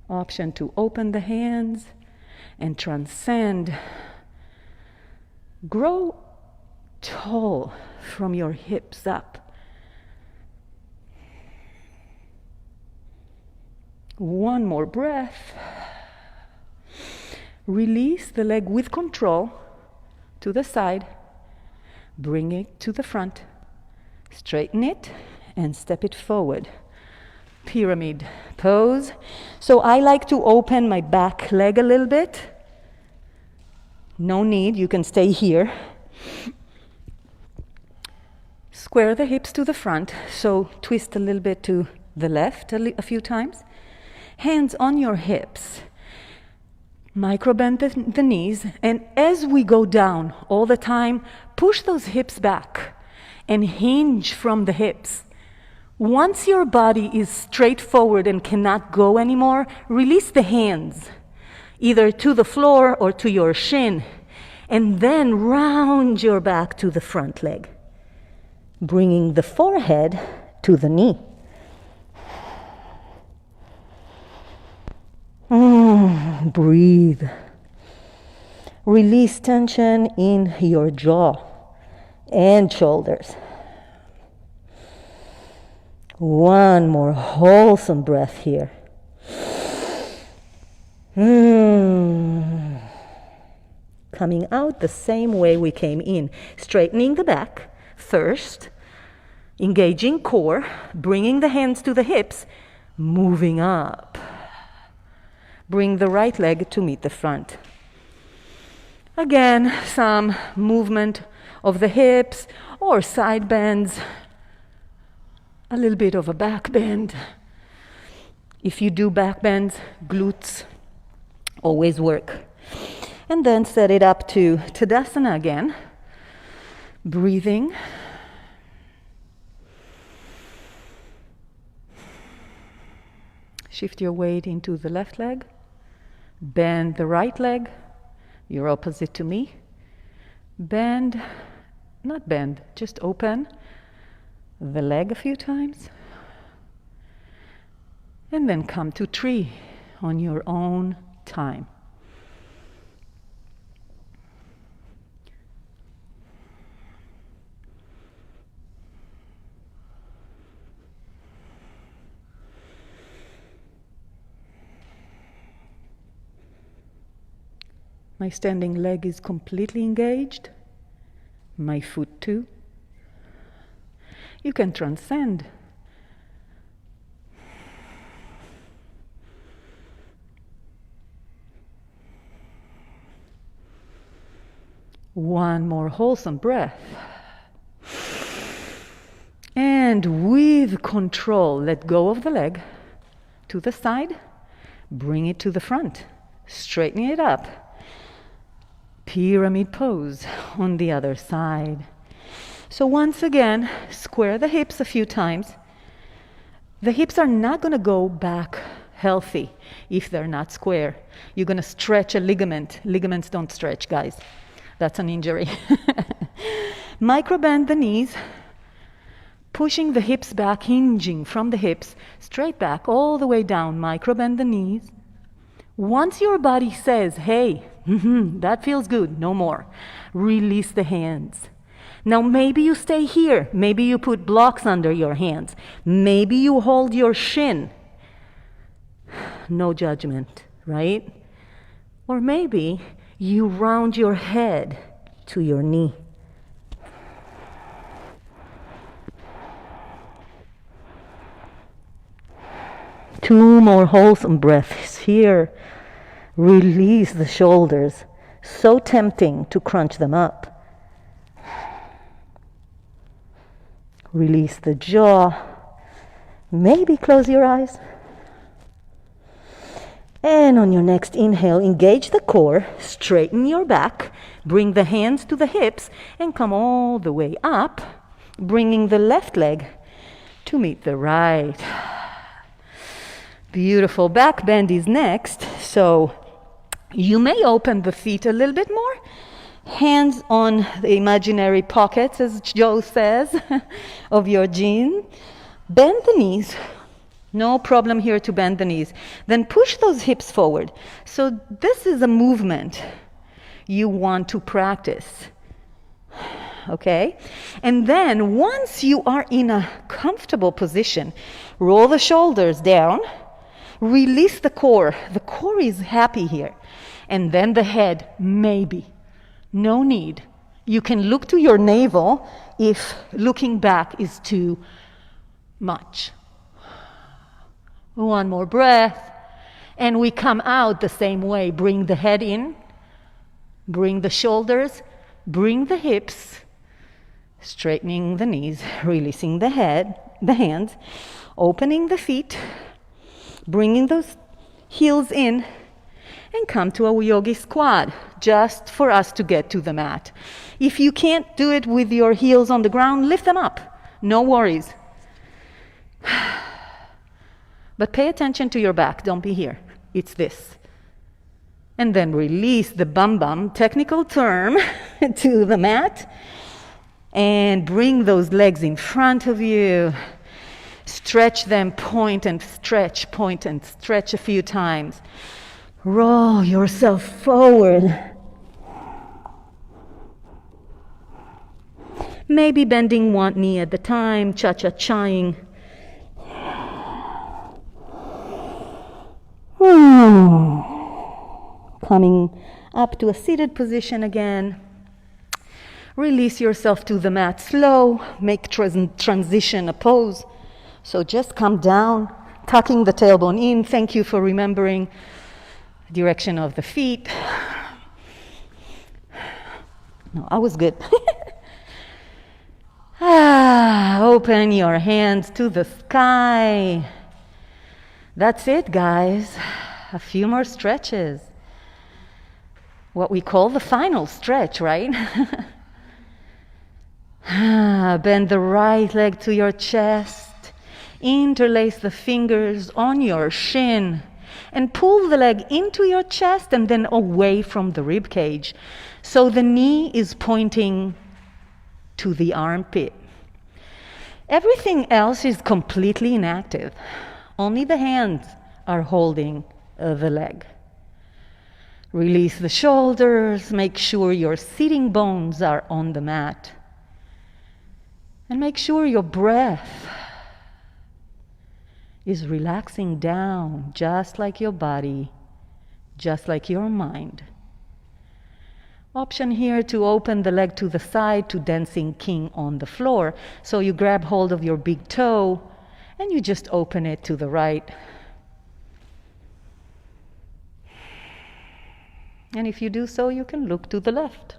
Option to open the hands and transcend. Grow tall from your hips up. One more breath. Release the leg with control to the side. Bring it to the front. Straighten it and step it forward. Pyramid pose. So I like to open my back leg a little bit. No need, you can stay here. Square the hips to the front, so twist a little bit to the left a few times. Hands on your hips. Micro bend the knees, and as we go down all the time, push those hips back and hinge from the hips. Once your body is straightforward and cannot go anymore, release the hands, either to the floor or to your shin, and then round your back to the front leg, bringing the forehead to the knee. Breathe. Release tension in your jaw and shoulders. One more wholesome breath here. Coming out the same way we came in. Straightening the back first. Engaging core. Bringing the hands to the hips. Moving up. Bring the right leg to meet the front. Again, some movement of the hips, or side bends, a little bit of a back bend. If you do back bends, glutes always work. And then set it up to Tadasana again. Breathing. Shift your weight into the left leg. Bend the right leg. You're opposite to me. Bend, not bend, just open the leg a few times. And then come to tree on your own time. My standing leg is completely engaged. My foot too. You can transcend. One more wholesome breath. And with control, let go of the leg to the side, bring it to the front, straighten it up. Pyramid pose on the other side. So once again, square the hips a few times. The hips are not going to go back healthy if they're not square. You're going to stretch a ligament. Ligaments don't stretch, guys. That's an injury. Micro bend the knees, pushing the hips back, hinging from the hips, straight back, all the way down. Micro bend the knees. Once your body says, hey, that feels good, no more, release the hands. Now maybe you stay here. Maybe you put blocks under your hands. Maybe you hold your shin. No judgment, right? Or maybe you round your head to your knee. Two more wholesome breaths here. Release the shoulders. So tempting to crunch them up. Release the jaw. Maybe close your eyes. And on your next inhale, engage the core, straighten your back, bring the hands to the hips, and come all the way up, bringing the left leg to meet the right. Beautiful. Back bend is next, so you may open the feet a little bit more. Hands on the imaginary pockets, as Joe says, of your jeans. Bend the knees. No problem here to bend the knees. Then push those hips forward. So this is a movement you want to practice. Okay? And then once you are in a comfortable position, roll the shoulders down. Release the core. The core is happy here. And then the head, maybe. No need. You can look to your navel if looking back is too much. One more breath. And we come out the same way. Bring the head in. Bring the shoulders. Bring the hips. Straightening the knees. Releasing the head, the hands. Opening the feet. Bringing those heels in. And come to a yogi squat, just for us to get to the mat. If you can't do it with your heels on the ground, lift them up. No worries. But pay attention to your back. Don't be here. It's this. And then release the bum, technical term, to the mat. And bring those legs in front of you. Stretch them, point and stretch a few times. Roll yourself forward. Maybe bending one knee at a time, cha-cha-chaing. Coming up to a seated position again. Release yourself to the mat slow. Make transition a pose. So just come down, tucking the tailbone in. Thank you for remembering direction of the feet. No, I was good. open your hands to the sky. That's it, guys. A few more stretches. What we call the final stretch, right? Bend the right leg to your chest. Interlace the fingers on your shin. And pull the leg into your chest and then away from the rib cage. So the knee is pointing to the armpit. Everything else is completely inactive. Only the hands are holding the leg. Release the shoulders. Make sure your sitting bones are on the mat. And make sure your breath is relaxing down, just like your body, just like your mind. Option here to open the leg to the side to dancing king on the floor. So you grab hold of your big toe and you just open it to the right. And if you do so, you can look to the left.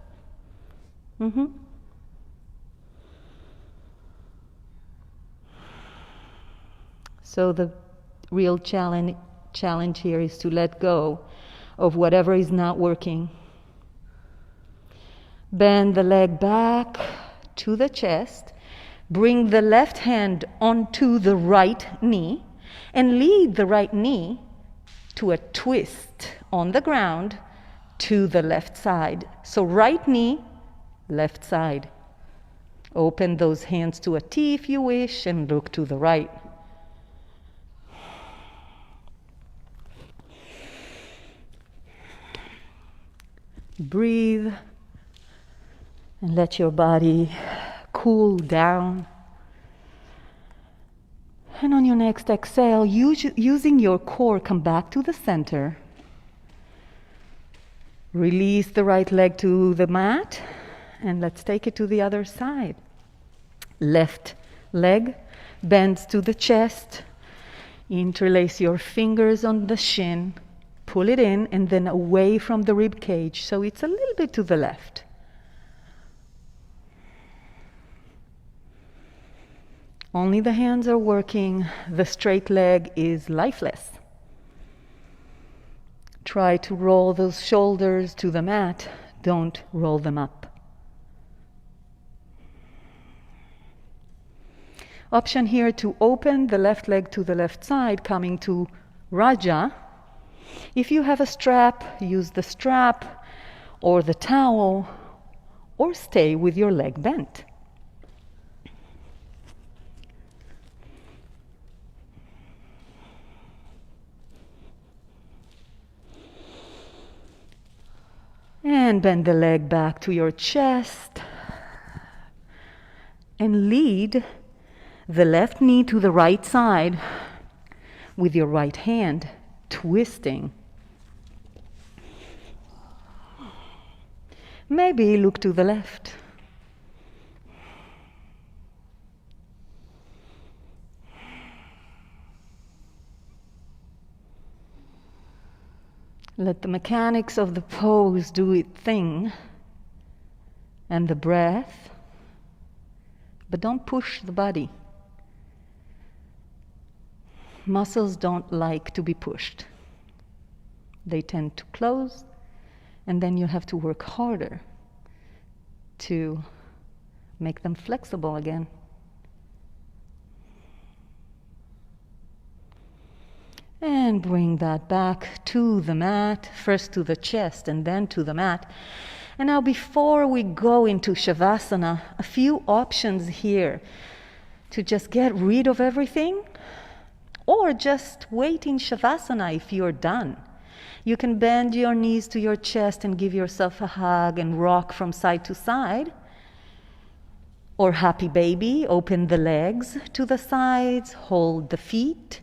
So the real challenge here is to let go of whatever is not working. Bend the leg back to the chest. Bring the left hand onto the right knee and lead the right knee to a twist on the ground to the left side. So right knee, left side. Open those hands to a T if you wish and look to the right. Breathe and let your body cool down. And on your next exhale, using your core, come back to the center. Release the right leg to the mat, and let's take it to the other side. Left leg bends to the chest. Interlace your fingers on the shin. Pull it in and then away from the rib cage, so it's a little bit to the left. Only the hands are working. The straight leg is lifeless. Try to roll those shoulders to the mat. Don't roll them up. Option here to open the left leg to the left side, coming to Raja. If you have a strap, use the strap or the towel, or stay with your leg bent. And bend the leg back to your chest and lead the left knee to the right side with your right hand, twisting. Maybe look to the left. Let the mechanics of the pose do its thing, and the breath, but don't push the body. Muscles don't like to be pushed. They tend to close, and then you have to work harder to make them flexible again. And bring that back to the mat, first to the chest and then to the mat. And now before we go into Shavasana, a few options here to just get rid of everything, or just wait in Shavasana if you're done. You can bend your knees to your chest and give yourself a hug and rock from side to side. Or happy baby, open the legs to the sides, hold the feet,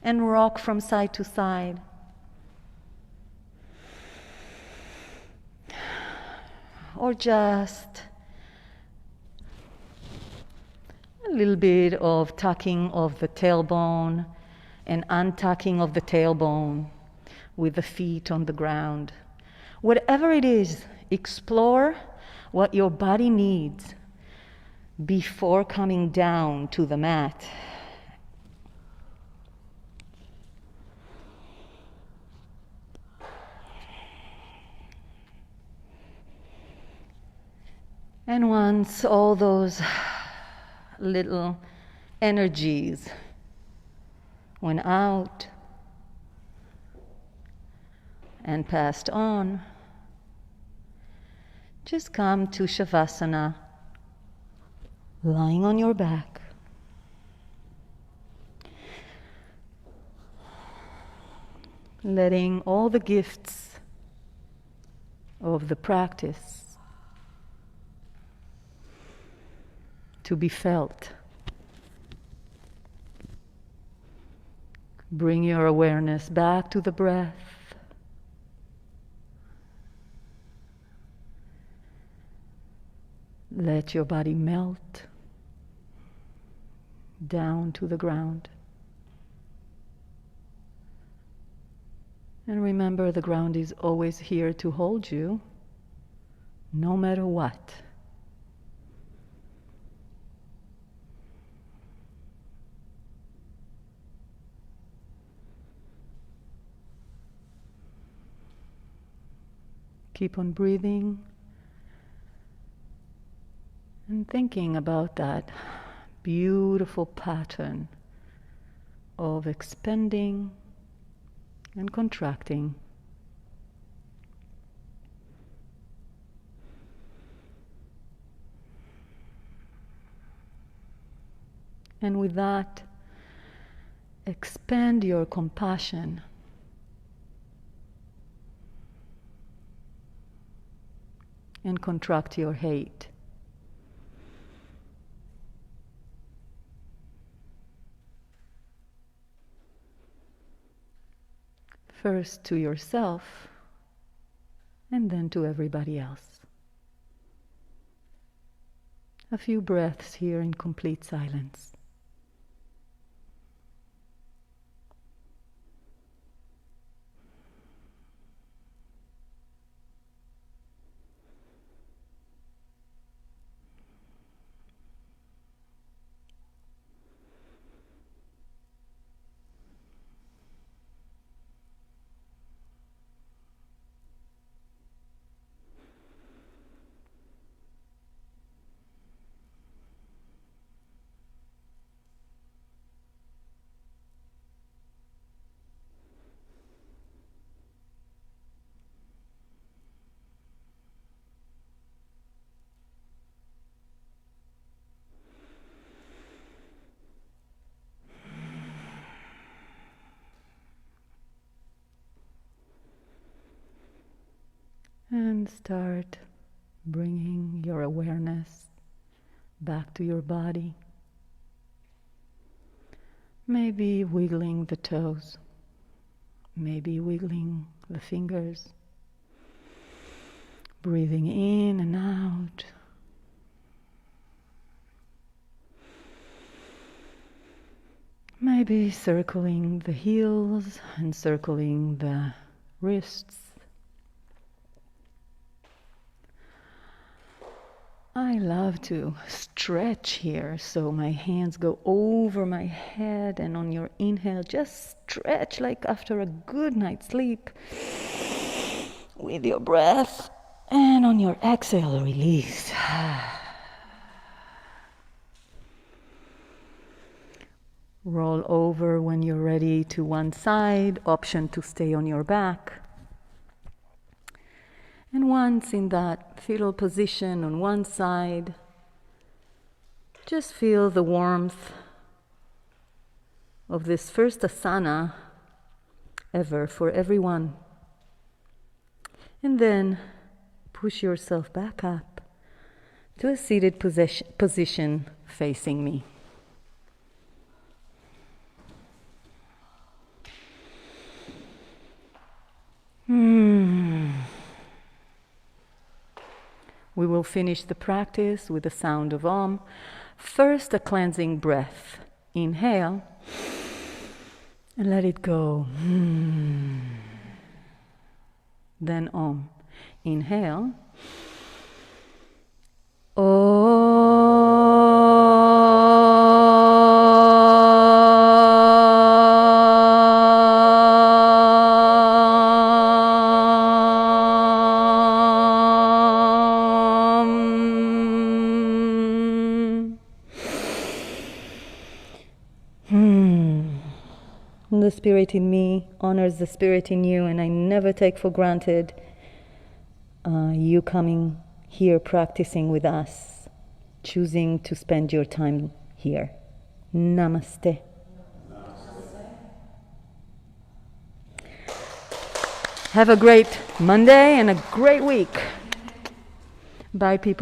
and rock from side to side. Or just a little bit of tucking of the tailbone and untucking of the tailbone with the feet on the ground. Whatever it is, explore what your body needs. before coming down to the mat. And once all those little energies went out and passed on, just come to Shavasana, lying on your back. Letting all the gifts of the practice to be felt. Bring your awareness back to the breath. Let your body melt down to the ground. And remember, the ground is always here to hold you, no matter what. Keep on breathing and thinking about that beautiful pattern of expanding and contracting. And with that, expand your compassion. And contract your hate. First to yourself, and then to everybody else. A few breaths here in complete silence. And start bringing your awareness back to your body. Maybe wiggling the toes, maybe wiggling the fingers, breathing in and out. Maybe circling the heels and circling the wrists. I love to stretch here, so my hands go over my head, and on your inhale, just stretch like after a good night's sleep with your breath, and on your exhale, release. Roll over when you're ready to one side, option to stay on your back. And once in that fetal position on one side, just feel the warmth of this first asana ever for everyone. And then push yourself back up to a seated position facing me. We will finish the practice with the sound of Om. First, a cleansing breath. Inhale, and let it go. Then Om. Inhale. Om. The spirit in me honors the spirit in you, and I never take for granted you coming here, practicing with us, choosing to spend your time here. Namaste. Have a great Monday and a great week. Bye, people.